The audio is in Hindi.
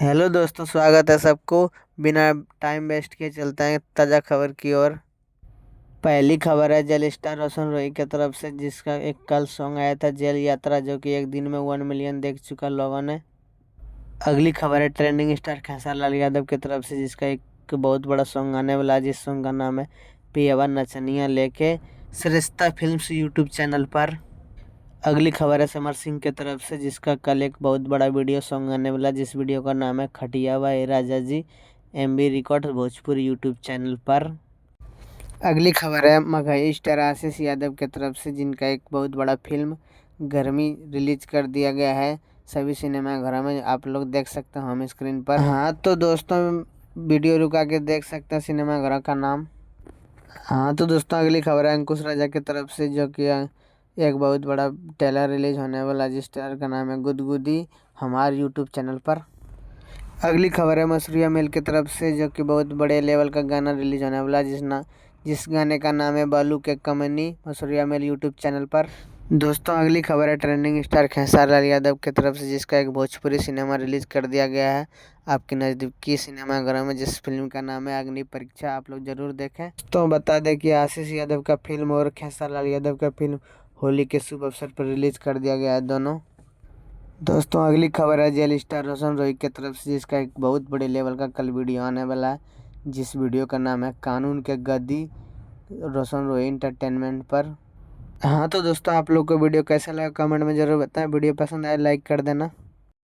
हेलो दोस्तों, स्वागत है सबको। बिना टाइम वेस्ट किए चलते हैं ताज़ा खबर की ओर। पहली खबर है जेल स्टार रोशन रोही की तरफ से, जिसका एक कल सॉन्ग आया था जेल यात्रा, जो कि एक दिन में 1 मिलियन देख चुका लोगों ने। अगली खबर है ट्रेंडिंग स्टार खेसारी लाल यादव की तरफ से, जिसका एक बहुत बड़ा सॉन्ग आने वाला है, जिस सॉन्ग का नाम है पियवा नचनिया लेके, सरिस्ता फिल्म्स यूट्यूब चैनल पर। अगली खबर है समर सिंह की तरफ से, जिसका कल एक बहुत बड़ा वीडियो सॉन्ग आने वाला, जिस वीडियो का नाम है खटिया वा ए राजा जी, MB record Bhojpuri YouTube channel पर। अगली खबर है मघई स्टार आशीष यादव की तरफ से, जिनका एक बहुत बड़ा फिल्म गर्मी रिलीज कर दिया गया है सभी सिनेमाघरों में। आप लोग देख सकते हो हम स्क्रीन पर। हाँ तो दोस्तों, वीडियो रुका के देख सकते हैं सिनेमाघरों का नाम। हाँ तो दोस्तों, अगली खबर है अंकुश राजा की तरफ से, जो कि एक बहुत बड़ा ट्रेलर रिलीज होने वाला, जिस ट्रेलर का नाम है गुदगुदी, हमारे यूट्यूब चैनल पर। अगली खबर है मसूरिया मेल की तरफ से, जो कि बहुत बड़े लेवल का गाना रिलीज होने वाला, जिस गाने का नाम है बालू के कमनी, मसूरिया मेल यूट्यूब चैनल पर। दोस्तों, अगली खबर है ट्रेंडिंग स्टार खेसारी लाल यादव की तरफ से, जिसका एक भोजपुरी सिनेमा रिलीज कर दिया गया है आपके नज़दीकी सिनेमाघरों में, जिस फिल्म का नाम है अग्नि परीक्षा। आप लोग जरूर देखें। तो बता दें कि आशीष यादव का फिल्म और खेसारी लाल यादव का फिल्म होली के शुभ अवसर पर रिलीज कर दिया गया है दोनों। दोस्तों, अगली खबर है जेल स्टार रोशन रोही की तरफ से, जिसका एक बहुत बड़े लेवल का कल वीडियो आने वाला है, जिस वीडियो का नाम है कानून के गद्दी, रोशन रोही इंटरटेनमेंट पर। हाँ तो दोस्तों, आप लोग को वीडियो कैसा लगा कमेंट में ज़रूर बताएं। वीडियो पसंद आए लाइक कर देना।